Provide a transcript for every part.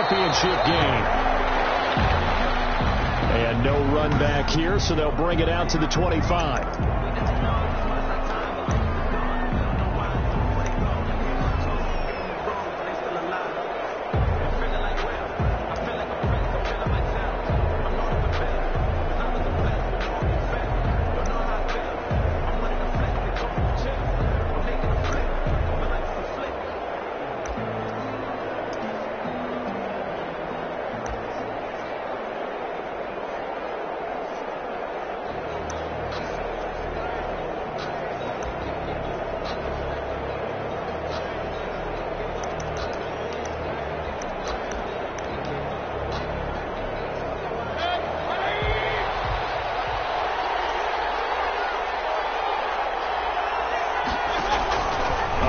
championship game. And no run back here, so they'll bring it out to the 25.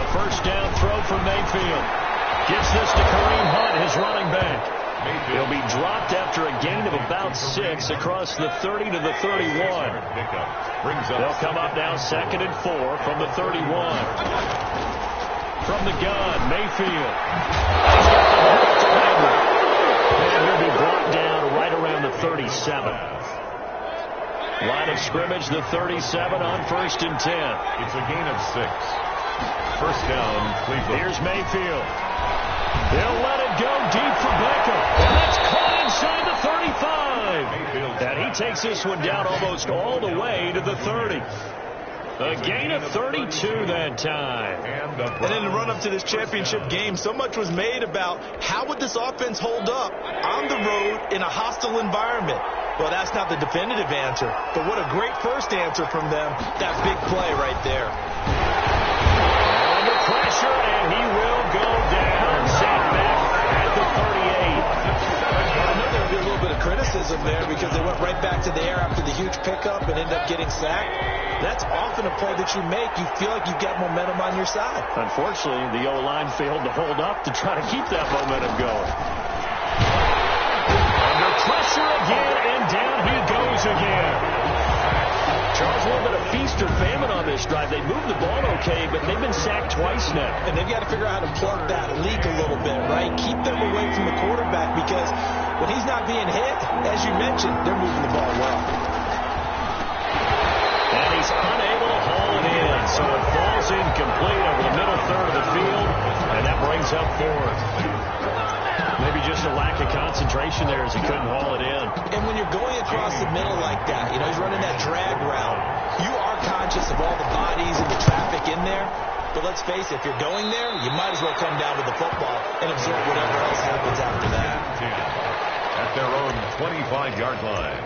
First down throw for Mayfield. Gives this to Kareem Hunt, his running back. He'll be dropped after a gain of about 6 across the 30 to the 31. They'll come up now 2nd and 4 from the 31. From the gun, Mayfield. And he'll be brought down right around the 37. Line of scrimmage, the 37 on 1st and 10. It's a gain of 6. First down, Cleveland. Here's Mayfield. They'll let it go deep for Beckham. And that's caught inside the 35. And he takes this one down almost all the way to the 30. A gain of 32 that time. And in the run-up to this championship game, so much was made about how would this offense hold up on the road in a hostile environment. Well, that's not the definitive answer, but what a great first answer from them. That big play right there. Under pressure, and he will go down. Sacked back at the 38. I know there'll be a little bit of criticism there because they went right back to the air after the huge pickup and ended up getting sacked. That's often a play that you make. You feel like you've got momentum on your side. Unfortunately, the O-line failed to hold up to try to keep that momentum going. Under pressure again, and down he goes again. Charles, a little bit of feast or famine on this drive. They moved the ball okay, but they've been sacked twice now. And they've got to figure out how to plug that leak a little bit, right? Keep them away from the quarterback because when he's not being hit, as you mentioned, they're moving the ball well. And he's unable to haul it in, so it falls incomplete over the middle third of the field, and that brings up 4th. Maybe just a lack of concentration there as he couldn't haul it in. And when you're going across the middle like that, you know, he's running that drag route, you are conscious of all the bodies and the traffic in there. But let's face it, if you're going there, you might as well come down with the football and absorb whatever else happens after that. At their own 25-yard line.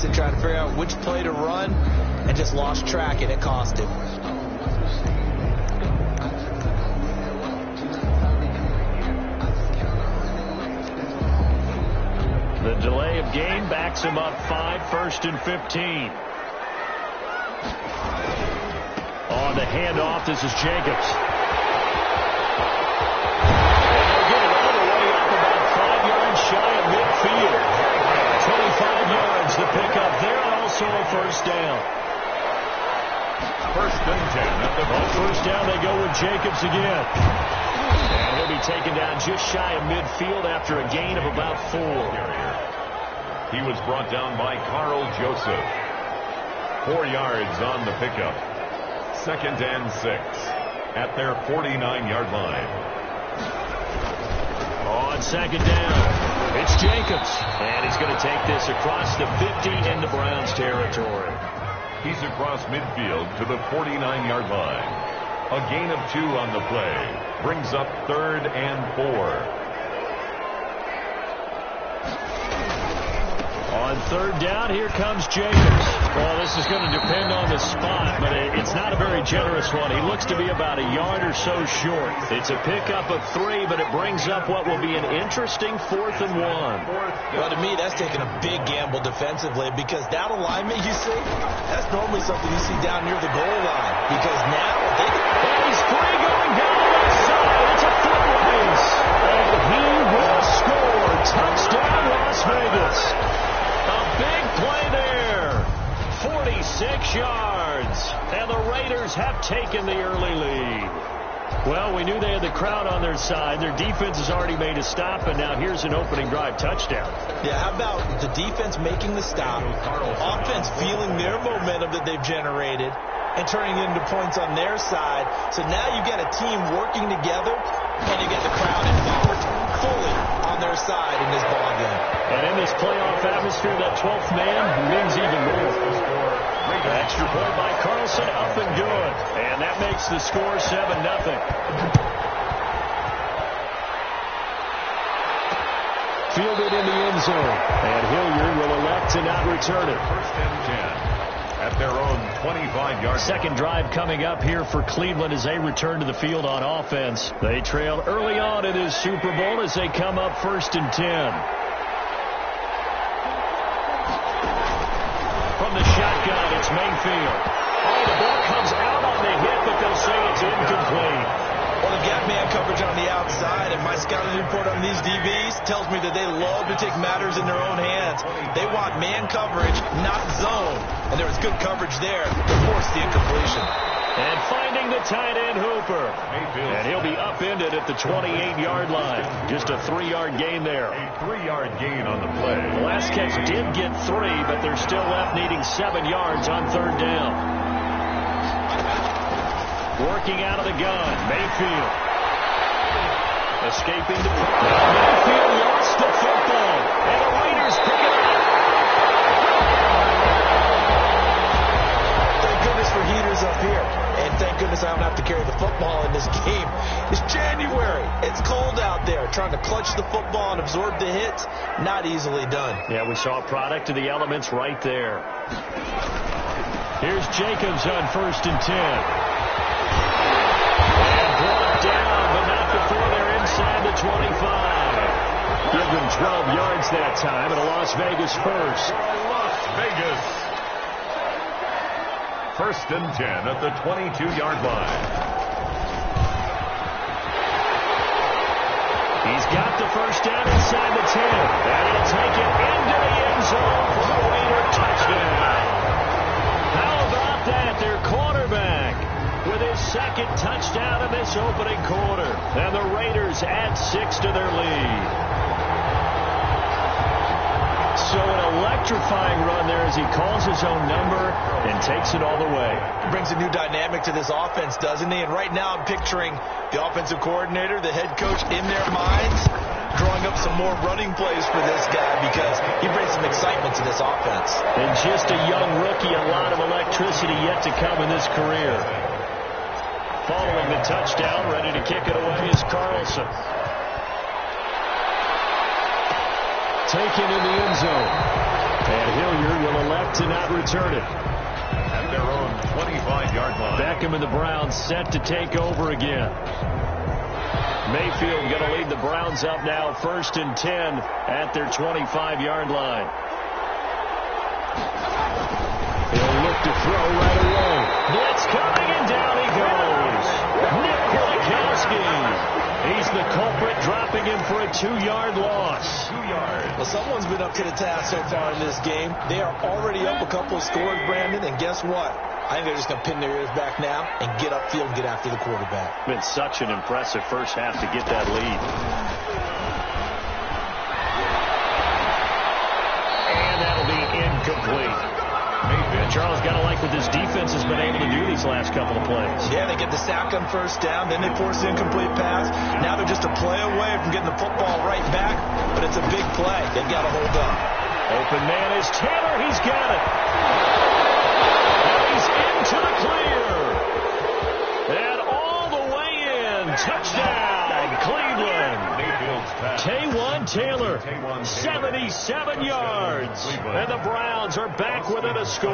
And trying to figure out which play to run and just lost track, and it cost him. The delay of game backs him up 5, 1st and 15. On the handoff, this is Jacobs. And they'll get it all the way up about 5 yards shy of midfield. 25 yards to pick up there, and also a first down. 1st and 10. On 1st down, they go with Jacobs again. And he'll be taken down just shy of midfield after a gain of about 4. He was brought down by Carl Joseph. 4 yards on the pickup. 2nd and 6 at their 49-yard line. On 2nd down, It's Jacobs, and he's going to take this across the 50 into Browns territory. He's across midfield to the 49-yard line. A gain of 2 on the play. Brings up 3rd and 4. On 3rd down, here comes Jacobs. Well, this is going to depend on the spot, but it's not a very generous one. He looks to be about a yard or so short. It's a pickup of 3, but it brings up what will be an interesting 4th and 1. Well, to me, that's taking a big gamble defensively because that alignment you see, that's normally something you see down near the goal line. Because now, he's free going down the left side. It's a foot race. And he will score. Touchdown, Las Vegas. A big play there. 46 yards. And the Raiders have taken the early lead. Well, we knew they had the crowd on their side. Their defense has already made a stop, and now here's an opening drive touchdown. Yeah, how about the defense making the stop, offense feeling their momentum that they've generated, and turning it into points on their side. So now you got a team working together, and you get the crowd involved fully on their side in this ball game. And in this playoff atmosphere, that 12th man means even more. Extra point by Carlson, up and good. And that makes the score 7-0. Fielded in the end zone. And Hilliard will elect to not return it. 1st and 10 at their own 25-yard. Second drive coming up here for Cleveland as they return to the field on offense. They trailed early on in this Super Bowl as they come up 1st and 10. From the shotgun, it's Mayfield. Oh, the ball comes out on the hit, but they'll say it's incomplete. Well, they've got man coverage on the outside, and my scouting report on these DBs tells me that they love to take matters in their own hands. They want man coverage, not zone. And there was good coverage there to force the incompletion. And finding the tight end Hooper. And he'll be upended at the 28-yard line. Just a 3-yard gain there. A 3-yard gain on the play. The last catch did get 3, but they're still left needing 7 yards on 3rd down. Working out of the gun, Mayfield. Escaping the pressure. Now Mayfield lost the football. And the Raiders pick it up. Thank goodness for heaters up here. And thank goodness I don't have to carry the football in this game. It's January. It's cold out there. Trying to clutch the football and absorb the hits, not easily done. Yeah, we saw a product of the elements right there. Here's Jacobs on 1st and 10. And brought down, but not before they're inside the 25. Give them 12 yards that time, and a Las Vegas first. Las Vegas. 1st and 10 at the 22-yard line. He's got the first down inside the 10. And he'll take it into the end zone for a Raider touchdown. How about that? Their quarterback with his 2nd touchdown in this opening quarter. And the Raiders add 6 to their lead. So an electrifying run there as he calls his own number and takes it all the way. Brings a new dynamic to this offense, doesn't he? And right now I'm picturing the offensive coordinator, the head coach in their minds, drawing up some more running plays for this guy because he brings some excitement to this offense. And just a young rookie, a lot of electricity yet to come in this career. Following the touchdown, ready to kick it away is Carlson. Taken in the end zone. And Hilliard will elect to not return it. At their own 25-yard line. Beckham and the Browns set to take over again. Mayfield going to lead the Browns up now 1st and 10 at their 25-yard line. He'll look to throw right away. Blitz coming and down he goes. Nick Gronkowski. He's the culprit, dropping him for a 2-yard loss. 2 yards. Well, someone's been up to the task so far in this game. They are already up a couple of scores, Brandon, and guess what? I think they're just going to pin their ears back now and get upfield and get after the quarterback. Been such an impressive first half to get that lead. And that'll be incomplete. Mayfield Charles, got to like what this defense has been able to do these last couple of plays. Yeah, they get the sack on first down, then they force an incomplete pass. Now they're just a play away from getting the football right back, but it's a big play. They've got to hold up. Open man is Taylor. He's got it. And he's into the clear. And all the way in. Touchdown, Cleveland. K1 Taylor, 77 yards. And the Browns are back within a score.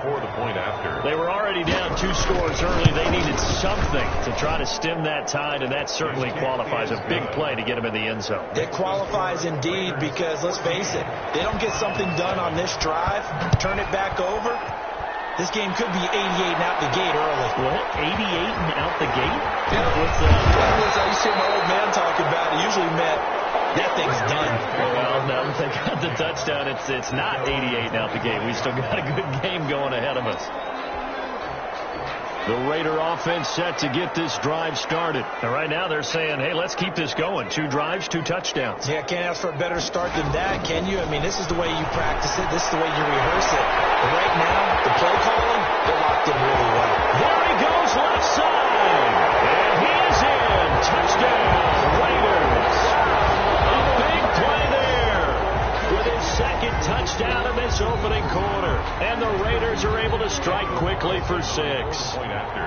For the point after. They were already down 2 scores early. They needed something to try to stem that tide, and that certainly qualifies. A big play to get them in the end zone. It qualifies indeed because, let's face it, they don't get something done on this drive, turn it back over, this game could be 88 and out the gate early. What? 88 and out the gate? Yeah. What's that? I used to hear my old man talk about it. Usually meant that thing's done. Well, no, they got the touchdown. It's not 88 and out the gate. We still got a good game going ahead of us. The Raider offense set to get this drive started. And right now they're saying, hey, let's keep this going. 2 drives, 2 touchdowns. Yeah, can't ask for a better start than that, can you? I mean, this is the way you practice it. This is the way you rehearse it. But right now, the play calling, they're locked in really well. There he goes left side. And he is in. Touchdown, Raiders. A big play there with his second touchdown in this opening quarter. And the Raiders are able to strike quickly for 6. Point after.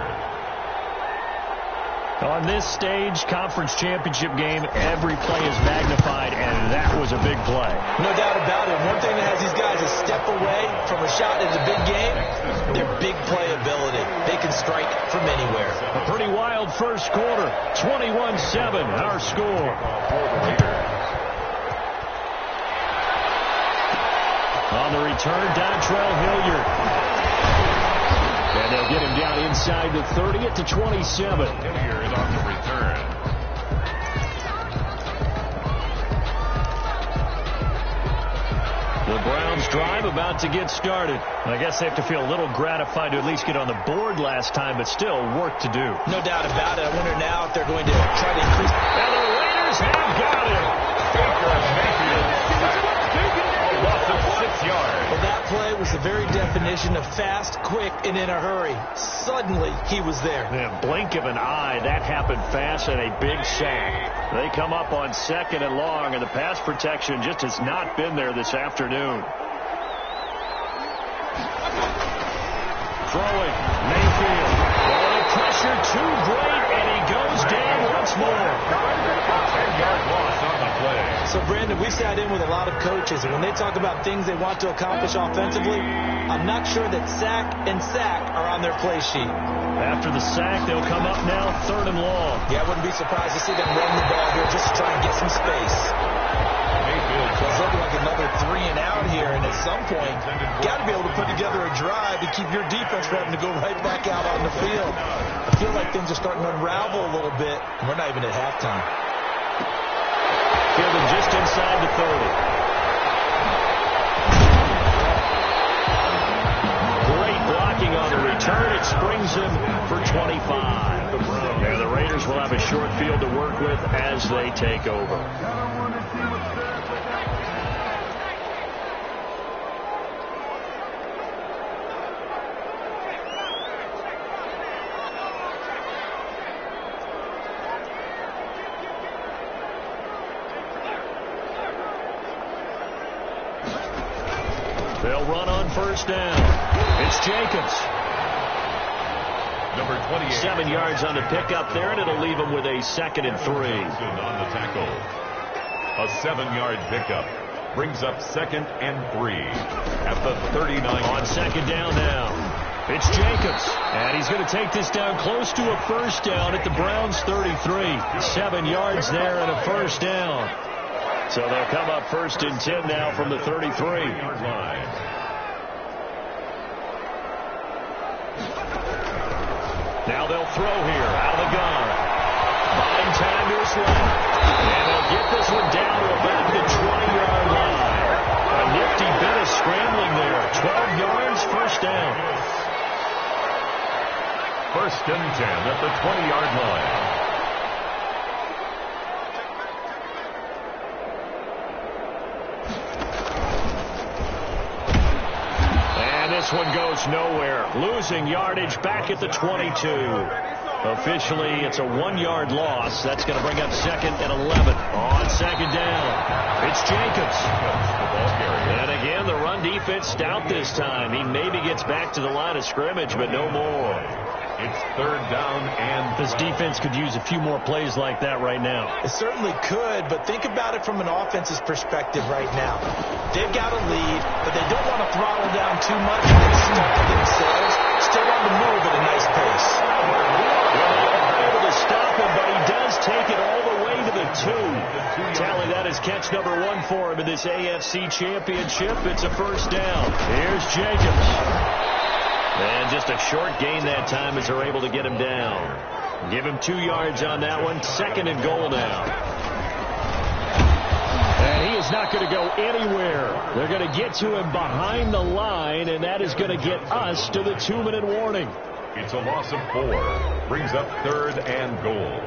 On this stage, conference championship game, every play is magnified, and that was a big play. No doubt about it. One thing that has these guys a step away from a shot at the big game, their big play ability. They can strike from anywhere. A pretty wild first quarter. 21-7, our score. On the return, Dontrell Hilliard. And they'll get him down inside the 30 at the 27. Hilliard on the return. The Browns drive about to get started. I guess they have to feel a little gratified to at least get on the board last time, but still work to do. No doubt about it. I wonder now if they're going to try to increase. And the Raiders have got him. Baker Mayfield. A loss of 6 yards. Well, that play was the very definition of fast, quick, and in a hurry. Suddenly, he was there. In a blink of an eye, that happened fast and a big sack. They come up on 2nd and long, and the pass protection just has not been there this afternoon. Throwing, Mayfield. Oh, pressure too great, and he goes down once more. 10-yard loss on the play. So, Brandon, we sat in with a lot of coaches, and when they talk about things they want to accomplish offensively, I'm not sure that sack and sack are on their play sheet. After the sack, they'll come up now 3rd and long. Yeah, I wouldn't be surprised to see them run the ball here just to try and get some space. Mayfield It's looking like another 3 and out here, and at some point, got to be able to put together a drive to keep your defense from having to go right back out on the field. I feel like things are starting to unravel a little bit, and we're not even at halftime. Fielded just inside the 30. Great blocking on the return. It springs him for 25. And the Raiders will have a short field to work with as they take over. They'll run on 1st down. It's Jacobs. Number 28. 7 yards on the pickup there, and it'll leave him with a 2nd and 3. On the tackle. A 7-yard pickup. Brings up 2nd and 3 at the 39. On 2nd down now. It's Jacobs. And he's going to take this down close to a 1st down at the Browns 33. 7 yards there and a 1st down. So they'll come up 1st and 10 now from the 33. Now they'll throw here out of the gun. Buying time to his left. And they'll get this one down to about the 20-yard line. A nifty bit of scrambling there. 12 yards, 1st down. 1st and 10 at the 20-yard line. this one goes nowhere. Losing yardage back at the 22. Officially, it's a 1-yard loss. That's going to bring up 2nd and 11. On 2nd down, it's Jacobs. And again, the run defense stout this time. He maybe gets back to the line of scrimmage, but no more. It's 3rd down, and this defense could use a few more plays like that right now. It certainly could, but think about it from an offense's perspective right now. They've got a lead, but they don't want to throttle down too much and stall themselves. Still on the move at a nice pace. Well, they're able to stop him, but he does take it all the way to the 2. Tally, that is catch number 1 for him in this AFC Championship. It's a 1st down. Here's Jacobs. And just a short gain that time as they're able to get him down. Give him 2 yards on that one. 2nd and goal now. And he is not going to go anywhere. They're going to get to him behind the line, and that is going to get us to the 2-minute warning. It's a loss of 4. Brings up 3rd and goal.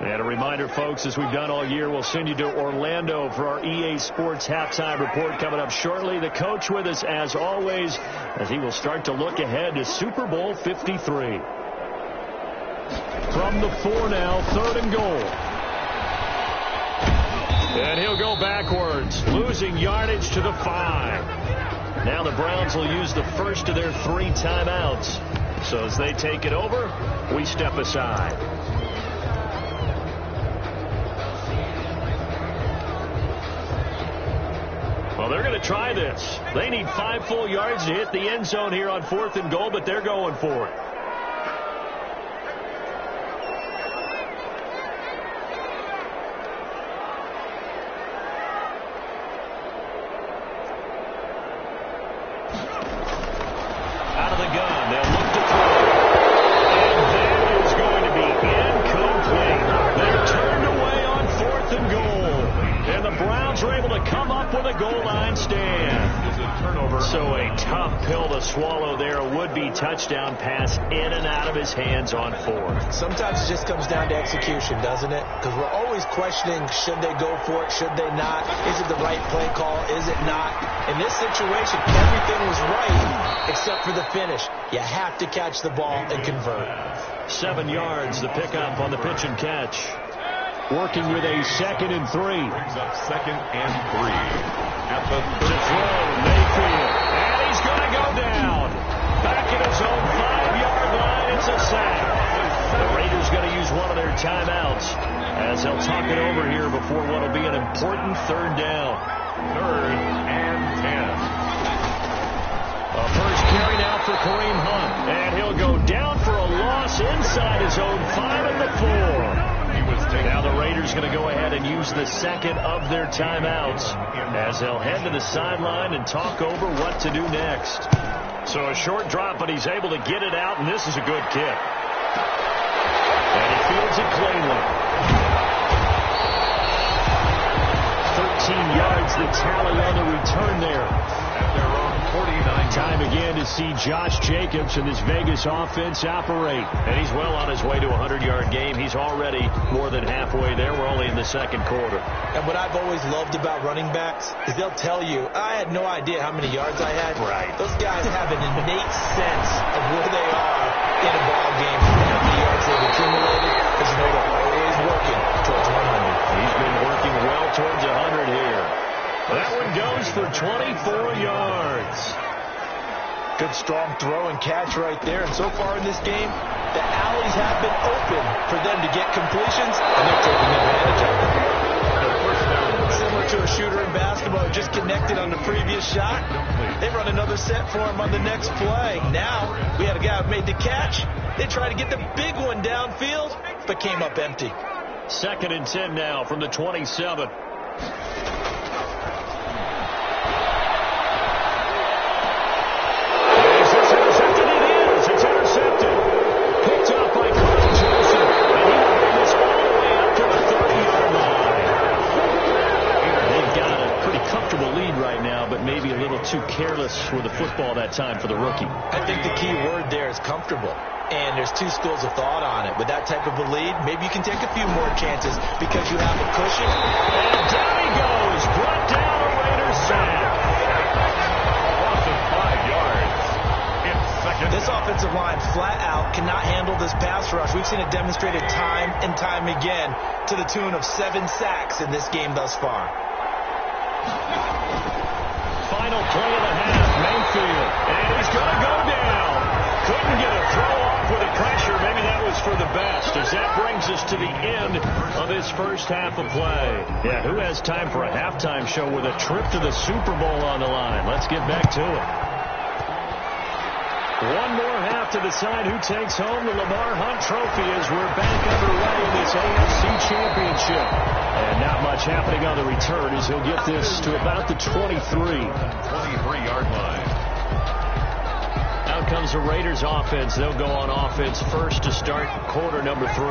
And a reminder, folks, as we've done all year, we'll send you to Orlando for our EA Sports halftime report coming up shortly. The coach with us, as always, as he will start to look ahead to Super Bowl 53. From the 4 now, 3rd and goal. And he'll go backwards, losing yardage to the 5. Now the Browns will use the first of their 3 timeouts. So as they take it over, we step aside. Well, they're going to try this. They need 5 full yards to hit the end zone here on 4th and goal, but they're going for it. Out of the gun, they'll look to throw. And that is going to be incomplete. They're turned away on 4th and goal. And the Browns are able to come up with a goal line stand. So a tough pill to swallow there. A would-be touchdown pass in and out of his hands on 4th. Sometimes it just comes down to execution, doesn't it? Because we're always questioning, should they go for it, should they not? Is it the right play call, is it not? In this situation, everything was right except for the finish. You have to catch the ball and convert. 7 yards, the pickup on the pitch and catch. Working with a 2nd and 3. Brings up 2nd and 3. At the to throw, Mayfield. And he's going to go down. Back at his own 5-yard line. It's a sack. The Raiders going to use one of their timeouts as they'll talk it over here before what will be an important 3rd down. 3rd and 10. A first carry now for Kareem Hunt. And he'll go down for a loss inside his own 5 at the 4. Now the Raiders going to go ahead and use the 2nd of their timeouts as they'll head to the sideline and talk over what to do next. So a short drop, but he's able to get it out, and this is a good kick. And he fields it cleanly. 13 yards the tally on the return there. At their own 49. Time again to see Josh Jacobs and this Vegas offense operate. And he's well on his way to a 100-yard game. He's already more than halfway there. We're only in the 2nd quarter. And what I've always loved about running backs is they'll tell you, I had no idea how many yards I had. Right. Those guys have an innate sense of where they are in a ball game, how many yards they've accumulated, because you know they're always working towards 100. He's been working well towards 100 here. That one goes for 24 yards. Good strong throw and catch right there. And so far in this game, the alleys have been open for them to get completions, and they're taking advantage of it. Similar to a shooter in basketball who just connected on the previous shot. They run another set for him on the next play. Now, we had a guy who made the catch. They tried to get the big one downfield, but came up empty. 2nd and 10 now from the 27. too careless with the football that time for the rookie. I think the key word there is comfortable. And there's two schools of thought on it. With that type of a lead, maybe you can take a few more chances because you have a cushion. And down he goes. Brought down a Raiders sack. Loss of 5 yards. It's second. This offensive line flat out cannot handle this pass rush. We've seen it demonstrated time and time again to the tune of 7 sacks in this game thus far. Final play of the half, Mayfield. And he's going to go down. Couldn't get a throw off with the pressure. Maybe that was for the best, as that brings us to the end of this first half of play. Yeah, who has time for a halftime show with a trip to the Super Bowl on the line? Let's get back to it. One more half to decide who takes home the Lamar Hunt Trophy as we're back underway in this AFC Championship. And not much happening on the return as he'll get this to about the 23-yard line. Out comes the Raiders offense. They'll go on offense first to start quarter number 3.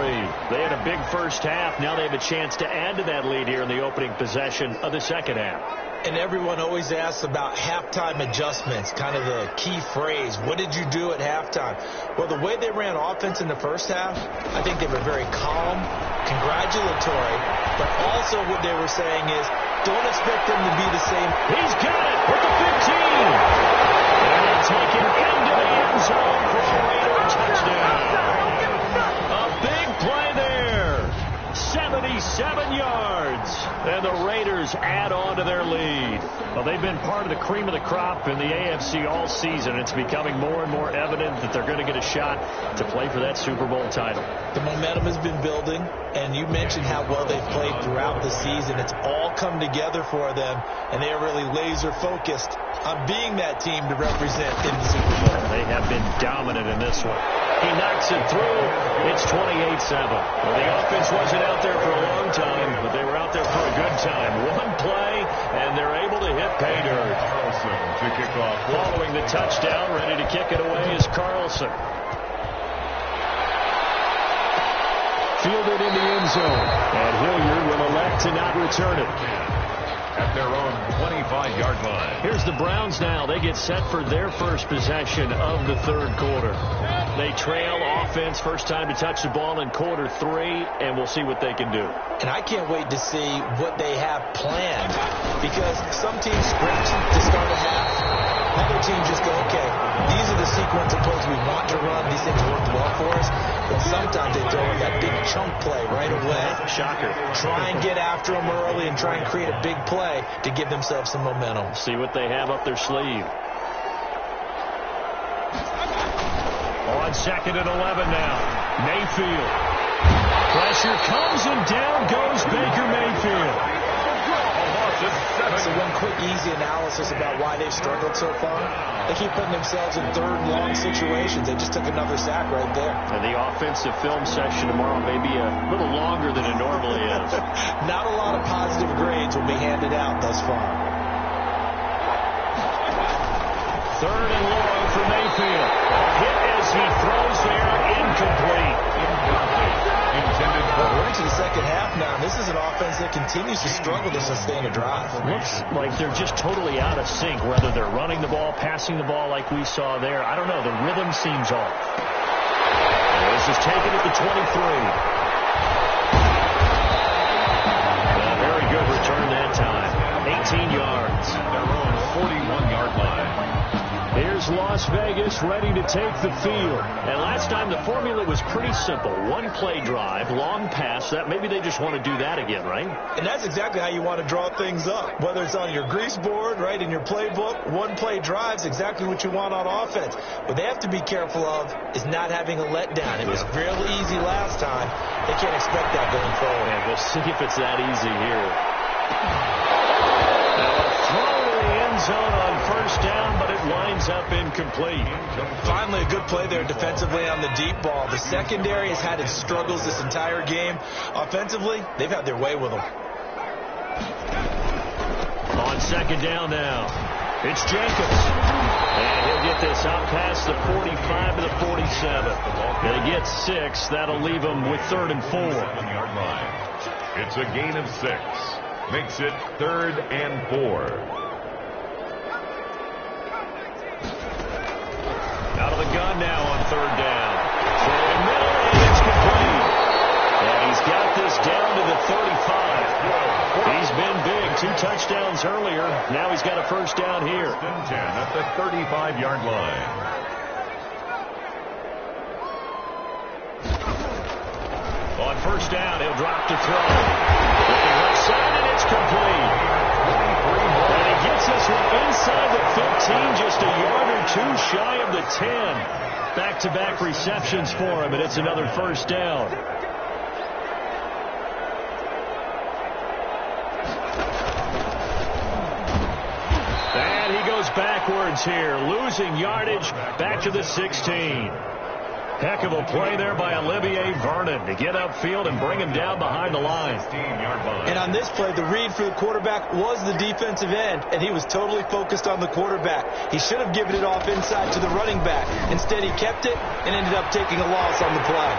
They had a big first half. Now they have a chance to add to that lead here in the opening possession of the second half. And everyone always asks about halftime adjustments, kind of the key phrase. What did you do at halftime? Well, the way they ran offense in the first half, I think they were very calm, congratulatory, but also what they were saying is don't expect them to be the same. He's got it with the 15. And taken into the end zone for a Raider touchdown. A big play there. 77 yards. And the Raiders add on to their lead. Well, they've been part of the cream of the crop in the AFC all season. It's becoming more and more evident that they're going to get a shot to play for that Super Bowl title. The momentum has been building, and you mentioned how well they've played throughout the season. It's all come together for them, and they are really laser-focused on being that team to represent in the Super Bowl. They have been dominant in this one. He knocks it through. It's 28-7. Well, the offense wasn't out there for a long time, but they were out there for a good time. One play, and they're able to hit pay dirt. Carlson to kick off. Following the touchdown, ready to kick it away is Carlson. Fielded in the end zone, and Hilliard will elect to not return it. At their own 25-yard line. Here's the Browns now. They get set for their first possession of the third quarter. They trail offense, first time to touch the ball in quarter 3, and we'll see what they can do. And I can't wait to see what they have planned, because some teams sprint to start a half. Other teams just go, okay, these are the sequence of plays we want to run. These things work well for us. But sometimes they throw in that big chunk play right away. Shocker. Try and get after them early and try and create a big play to give themselves some momentum. See what they have up their sleeve. On 2nd and 11 now. Mayfield. Pressure comes and down goes Baker Mayfield. So one quick, easy analysis about why they've struggled so far. They keep putting themselves in third and long situations. They just took another sack right there. And the offensive film session tomorrow may be a little longer than it normally is. Not a lot of positive grades will be handed out thus far. 3rd and long for Mayfield. A hit as he throws there, incomplete. Intended for. We're into the second half now. This is an offense that continues to struggle to sustain a drive. Looks like they're just totally out of sync, whether they're running the ball, passing the ball like we saw there. I don't know. The rhythm seems off. This is taken at the 23. A very good return that time. 18 yards. Their own 41-yard line. Here's Las Vegas ready to take the field. And last time the formula was pretty simple. One play drive, long pass. That maybe they just want to do that again, right? And that's exactly how you want to draw things up. Whether it's on your grease board, right, in your playbook, one play drive's exactly what you want on offense. What they have to be careful of is not having a letdown. It was real easy last time. They can't expect that going forward. And we'll see if it's that easy here. Throw to the end zone on first down, but it winds up incomplete. Finally, a good play there defensively on the deep ball. The secondary has had its struggles this entire game. Offensively, they've had their way with them. On 2nd down now, it's Jacobs. And he'll get this out past the 45 to the 47. They get 6. That'll leave them with 3rd and 4. Yard line. It's a gain of 6. Makes it 3rd and 4. 35. He's been big. 2 touchdowns earlier. Now he's got a first down here. 10 at the 35-yard line. On first down, he'll drop to throw. Looking left side, and it's complete. And he gets this one inside the 15, just a yard or 2 shy of the 10. Back-to-back receptions for him, and it's another first down. And he goes backwards here, losing yardage back to the 16. Heck of a play there by Olivier Vernon to get upfield and bring him down behind the line. And on this play, the read for the quarterback was the defensive end, and he was totally focused on the quarterback. He should have given it off inside to the running back. Instead, he kept it and ended up taking a loss on the play.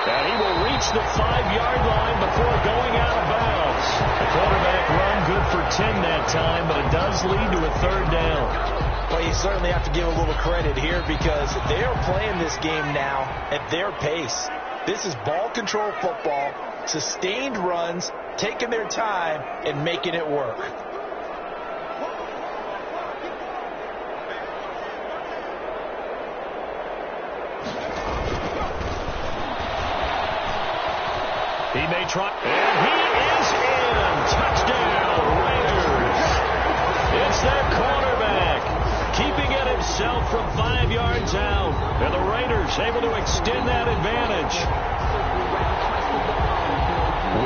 And he will reach the 5-yard line before going out of bounds. The quarterback run good for 10 that time, but it does lead to a third down. Well, you certainly have to give a little credit here because they are playing this game now at their pace. This is ball control football, sustained runs, taking their time, and making it work. He may try, and he is in. Touchdown, Raiders. It's their quarterback, keeping it himself from 5 yards out. And the Raiders able to extend that advantage.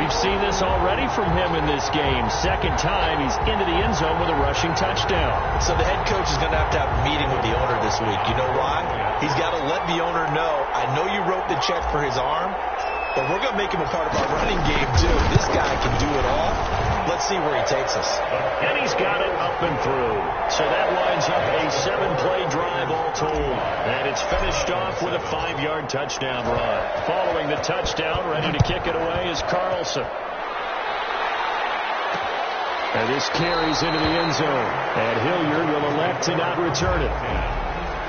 We've seen this already from him in this game. Second time he's into the end zone with a rushing touchdown. So the head coach is going to have a meeting with the owner this week. You know why? He's got to let the owner know, I know you wrote the check for his arm, but we're going to make him a part of our running game, too. This guy can do it all. Let's see where he takes us. And he's got it up and through. So that winds up a 7-play drive all told. And it's finished off with a 5-yard touchdown run. Following the touchdown, ready to kick it away is Carlson. And this carries into the end zone. And Hilliard will elect to not return it.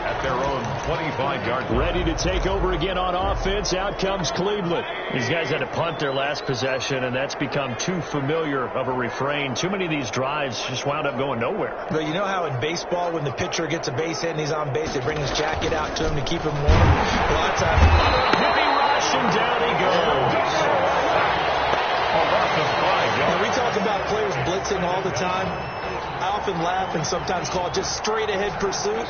At their own 25-yard line. Ready to take over again on offense. Out comes Cleveland. These guys had to punt their last possession, and that's become too familiar of a refrain. Too many of these drives just wound up going nowhere. But you know how in baseball, when the pitcher gets a base hit and he's on base, they bring his jacket out to him to keep him warm? A lot of times, heavy rush, and down he goes. When we talk about players blitzing all the time, I often laugh and sometimes call it just straight ahead pursuit.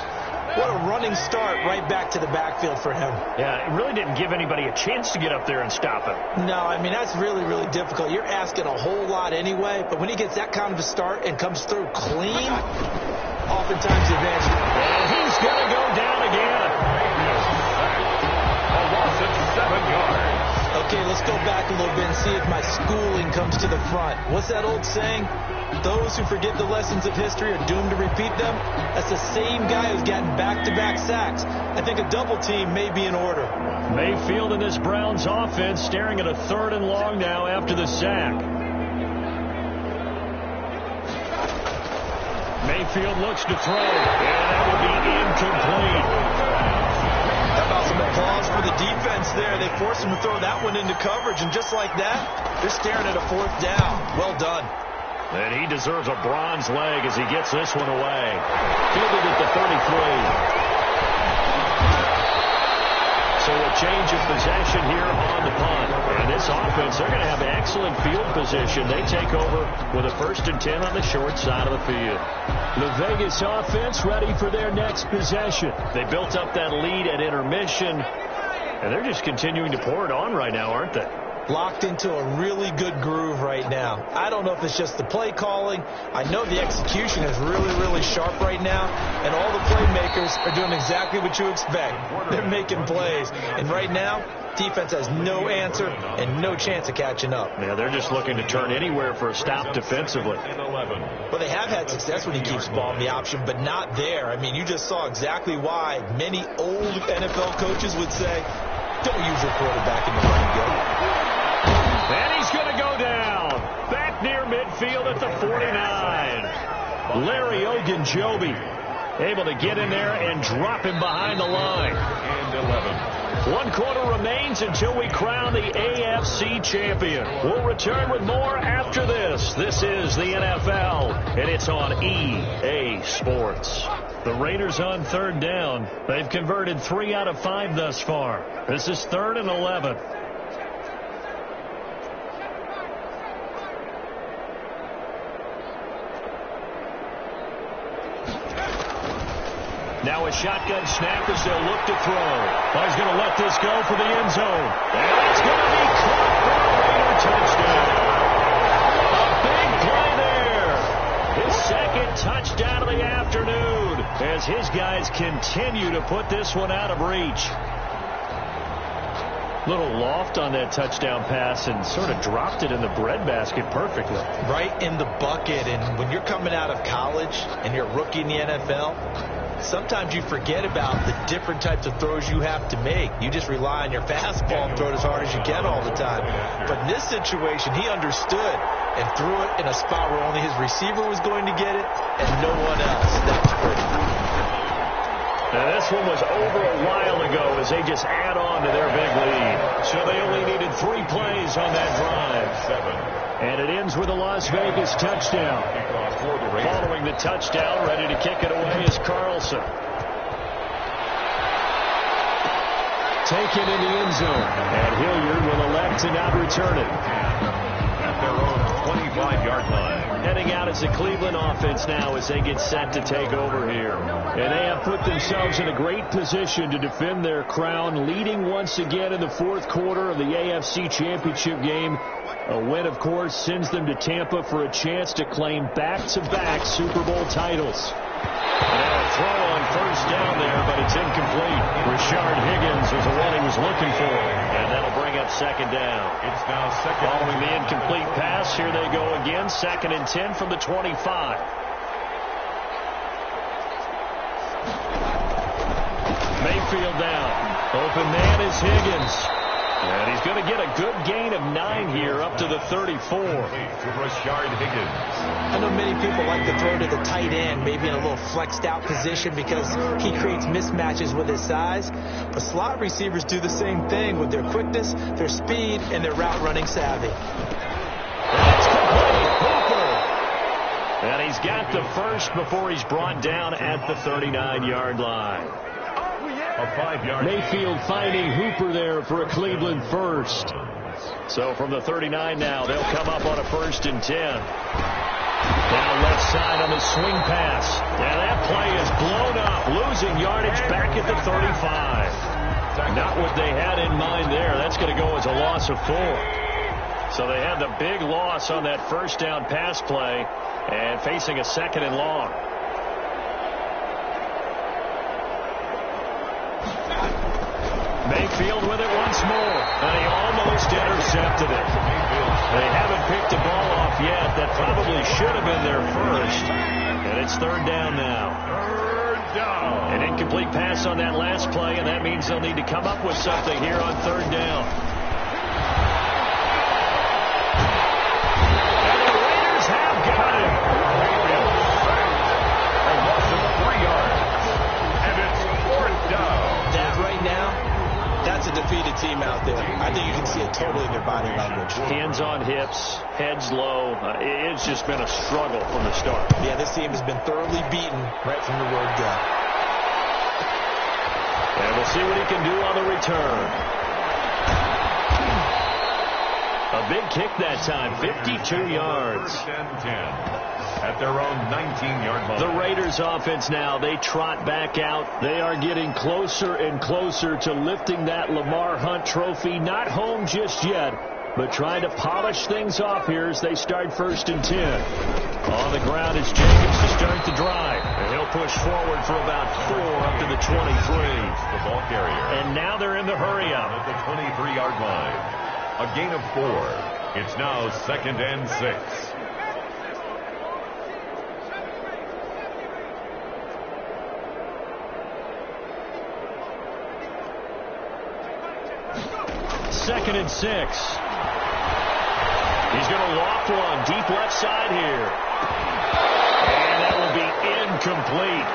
What a running start right back to the backfield for him. Yeah, it really didn't give anybody a chance to get up there and stop him. No, I mean, that's really, really difficult. You're asking a whole lot anyway, but when he gets that kind of a start and comes through clean, oftentimes the advantage. And he's going to go down again. A loss of 7 yards. Okay, let's go back a little bit and see if my schooling comes to the front. What's that old saying? Those who forget the lessons of history are doomed to repeat them. That's the same guy who's gotten back-to-back sacks. I think a double team may be in order. Mayfield and this Browns offense staring at a 3rd and long now after the sack. Mayfield looks to throw, and that would be incomplete. How about some applause for the defense there? They forced him to throw that one into coverage, and just like that, they're staring at a 4th down. Well done. And he deserves a bronze leg as he gets this one away. Fielded at the 33. So a change of possession here on the punt. And this offense, they're going to have excellent field position. They take over with a 1st and 10 on the short side of the field. The Vegas offense ready for their next possession. They built up that lead at intermission, and they're just continuing to pour it on right now, aren't they? Locked into a really good groove right now. I don't know if it's just the play calling. I know the execution is really, really sharp right now, and all the playmakers are doing exactly what you expect. They're making plays, and right now, defense has no answer and no chance of catching up. Yeah, they're just looking to turn anywhere for a stop defensively. Well, they have had success when he keeps the ball in the option, but not there. I mean, you just saw exactly why many old NFL coaches would say, don't use your quarterback in the running game. And he's going to go down. Back near midfield at the 49. Larry Ogunjobi able to get in there and drop him behind the line. And 11. One quarter remains until we crown the AFC champion. We'll return with more after this. This is the NFL, and it's on EA Sports. The Raiders on third down. They've converted 3 out of 5 thus far. This is 3rd and 11. Now a shotgun snap as they'll look to throw. He's going to let this go for the end zone. And it's going to be caught for a Raider touchdown. A big play there. His second touchdown of the afternoon as his guys continue to put this one out of reach. Little loft on that touchdown pass and sort of dropped it in the breadbasket perfectly. Right in the bucket. And when you're coming out of college and you're a rookie in the NFL, sometimes you forget about the different types of throws you have to make. You just rely on your fastball and throw it as hard as you can all the time. But in this situation, he understood and threw it in a spot where only his receiver was going to get it and no one else. That's pretty. Now this one was over a while ago as they just add on to their big lead. So they only needed 3 plays on that drive. And it ends with a Las Vegas touchdown. Following the touchdown, ready to kick it away is Carlson. Taken in the end zone. And Hilliard will elect to not return it. At their own 25-yard line. Heading out as the Cleveland offense now as they get set to take over here. And they have put themselves in a great position to defend their crown, leading once again in the 4th quarter of the AFC Championship game. A win, of course, sends them to Tampa for a chance to claim back-to-back Super Bowl titles. And a throw on first down there, but it's incomplete. Rashard Higgins was the one he was looking for. And that'll bring up 2nd down. It's now second. Following the incomplete pass, here they go again. 2nd and 10 from the 25. Mayfield down. Open man is Higgins. And he's going to get a good gain of 9 here up to the 34. To Rashard Higgins. I know many people like to throw to the tight end, maybe in a little flexed out position because he creates mismatches with his size. But slot receivers do the same thing with their quickness, their speed, and their route running savvy. That's complete. Hooper. And he's got the first before he's brought down at the 39-yard line. A 5-yard. Mayfield finding Hooper there for a Cleveland first. So from the 39 now, they'll come up on a 1st and 10. Down left side on the swing pass. And that play is blown up, losing yardage back at the 35. Not what they had in mind there. That's going to go as a loss of 4. So they had the big loss on that first down pass play and facing a 2nd and long. Mayfield with it once more, and he almost intercepted it. They haven't picked the ball off yet. That probably should have been their first, and it's 3rd down now. An incomplete pass on that last play, and that means they'll need to come up with something here on 3rd down. And the Raiders have got it. A loss of 3 yards, and it's 4th down. That right now, that's a defeated team out there. I think you can see it totally in their body language. Hands on hips, heads low. It's just been a struggle from the start. Yeah, this team has been thoroughly beaten right from the word go. And we'll see what he can do on the return. A big kick that time, 52 yards. 1st and 10. At their own 19-yard line. The Raiders offense now, they trot back out. They are getting closer and closer to lifting that Lamar Hunt trophy. Not home just yet, but trying to polish things off here as they start 1st and 10. On the ground is Jacobs to start the drive. And he'll push forward for about 4 up to the 23. The ball carrier. And now they're in the hurry up. At the 23-yard line. A gain of 4. It's now 2nd and 6. Second and 6. He's going to loft one deep left side here. And that will be incomplete.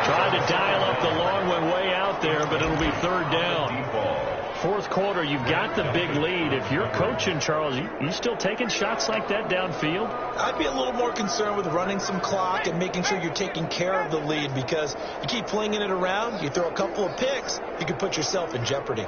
Trying to dial up the long one way out there, but it'll be 3rd down. fourth quarter, you've got the big lead. If you're coaching, Charles, you still taking shots like that downfield? I'd be a little more concerned with running some clock and making sure you're taking care of the lead, because you keep flinging it around, you throw a couple of picks, you can put yourself in jeopardy.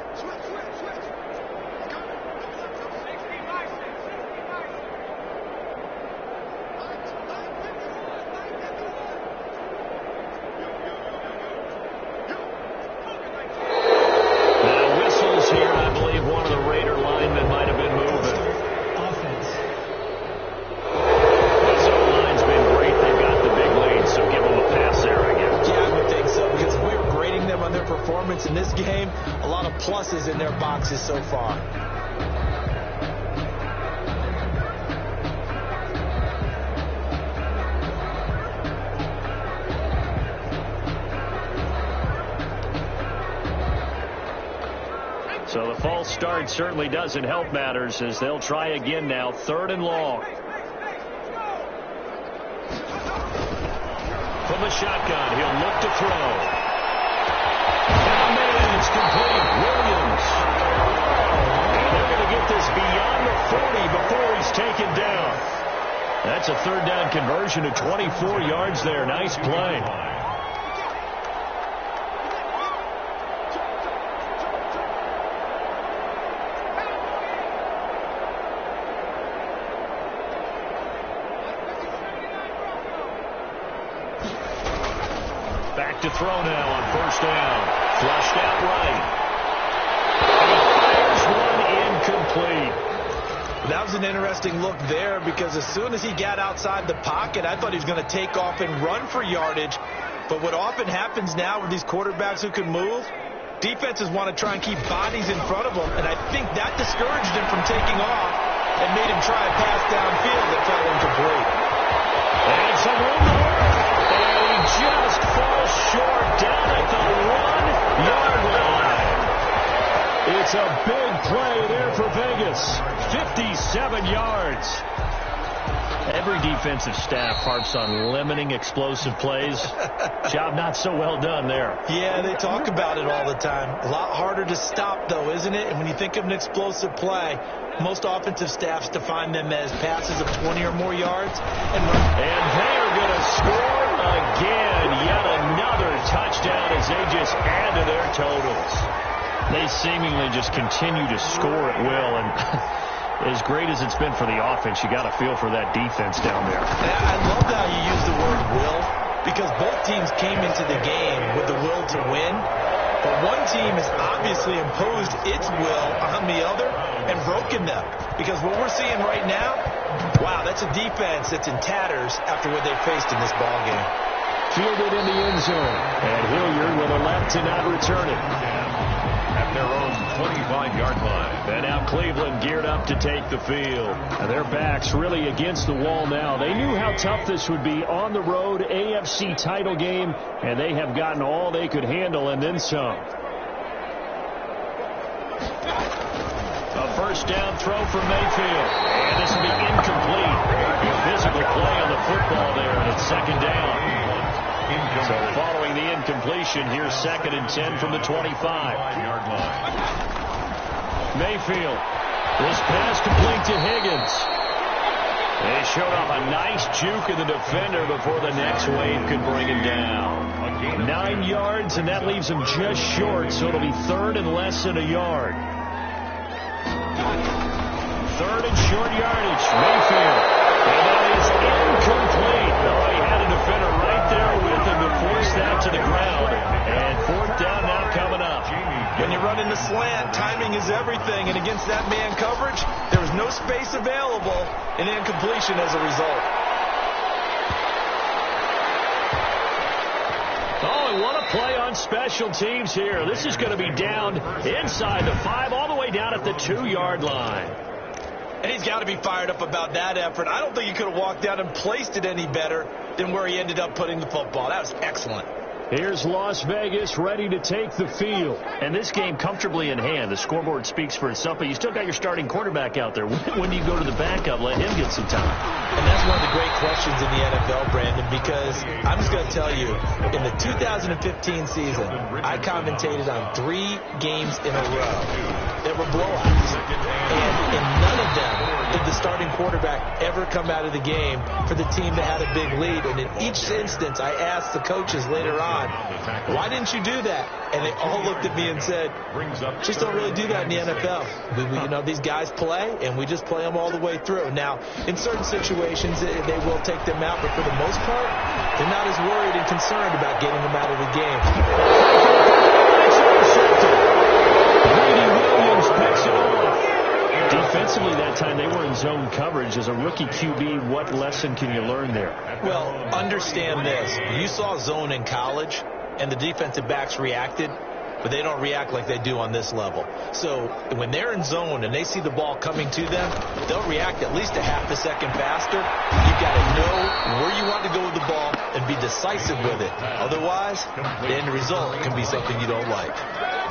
In this game, a lot of pluses in their boxes so far. So the false start certainly doesn't help matters, as they'll try again now, 3rd and long. From the shotgun, he'll look to throw. It's complete. Williams. And they're going to get this beyond the 40 before he's taken down. That's a 3rd down conversion of 24 yards there. Nice play. Back to throw now on 1st down. Flushed out right. And he fires one incomplete. That was an interesting look there, because as soon as he got outside the pocket, I thought he was going to take off and run for yardage. But what often happens now with these quarterbacks who can move, defenses want to try and keep bodies in front of them, and I think that discouraged him from taking off and made him try a pass downfield that fell incomplete. And some room to work. And he just falls short down at the 1-yard line. It's a big play there for Vegas. 57 yards. Every defensive staff harps on limiting explosive plays. Job not so well done there. Yeah, they talk about it all the time. A lot harder to stop, though, isn't it? And when you think of an explosive play, most offensive staffs define them as passes of 20 or more yards. And they are going to score again. Yet another touchdown as they just add to their totals. They seemingly just continue to score at will. And as great as it's been for the offense, you got to feel for that defense down there. I love how you use the word will, because both teams came into the game with the will to win. But one team has obviously imposed its will on the other and broken them. Because what we're seeing right now, wow, that's a defense that's in tatters after what they faced in this ballgame. Fielded in the end zone. And Hilliard will elect to not return it. At their own 25-yard line. And now Cleveland geared up to take the field. And their backs really against the wall now. They knew how tough this would be on the road, AFC title game, and they have gotten all they could handle and then some. A 1st down throw from Mayfield. And this will be incomplete. A physical play on the football there, and it's 2nd down. So following the incompletion, here's 2nd and 10 from the 25-yard line. Mayfield. This pass complete to Higgins. They showed off a nice juke of the defender before the next wave could bring him down. 9 yards, and that leaves him just short, so it'll be 3rd and less than a yard. 3rd and short yardage. Mayfield. And that is incomplete. Oh, he had a defender right there with him to force that to the ground. And 4th down now coming up. When you run in the slant, timing is everything. And against that man coverage, there was no space available, and incompletion as a result. Oh, and what a play on special teams here. This is going to be down inside the 5, all the way down at the 2-yard line. And he's got to be fired up about that effort. I don't think he could have walked down and placed it any better than where he ended up putting the football. That was excellent. Here's Las Vegas ready to take the field. And this game comfortably in hand. The scoreboard speaks for itself, but you still got your starting quarterback out there. When do you go to the backup, let him get some time? And that's one of the great questions in the NFL, Brandon, because I'm just going to tell you, in the 2015 season, I commentated on 3 games in a row that were blowouts. And in none of them did the starting quarterback ever come out of the game for the team that had a big lead. And in each instance, I asked the coaches later on, why didn't you do that? And they all looked at me and said, just don't really do that in the NFL. You know, these guys play, and we just play them all the way through. Now, in certain situations, they will take them out, but for the most part, they're not as worried and concerned about getting them out of the game. Picks it off. Defensively that time, they were in zone coverage. As a rookie QB, what lesson can you learn there? Well, understand this. You saw zone in college, and the defensive backs reacted, but they don't react like they do on this level. So when they're in zone and they see the ball coming to them, they'll react at least a half a second faster. You've got to know where you want to go with the ball and be decisive with it. Otherwise, the end result can be something you don't like.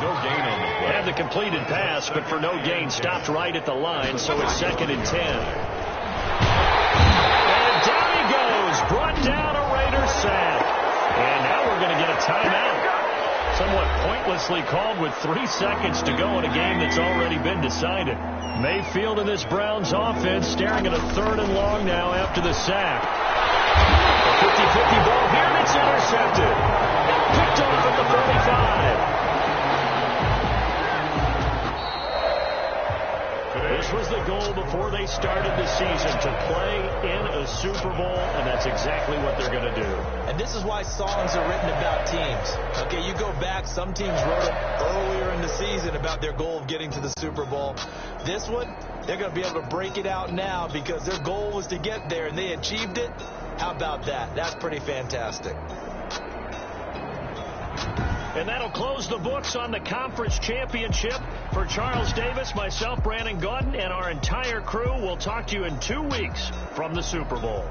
No gain on the play. Had the completed pass, but for no gain, stopped right at the line, so it's 2nd and 10. And down he goes, brought down a Raider sack. And now we're going to get a timeout. Somewhat pointlessly called with 3 seconds to go in a game that's already been decided. Mayfield and this Browns offense staring at a 3rd and long now after the sack. A 50-50 ball here, and it's intercepted. Picked off at the 45. This was the goal before they started the season, to play in a Super Bowl, and that's exactly what they're going to do. And this is why songs are written about teams. Okay, you go back, some teams wrote them earlier in the season about their goal of getting to the Super Bowl. This one, they're going to be able to break it out now because their goal was to get there, and they achieved it. How about that? That's pretty fantastic. And that'll close the books on the conference championship. For Charles Davis, myself, Brandon Gaudin, and our entire crew, we'll talk to you in 2 weeks from the Super Bowl.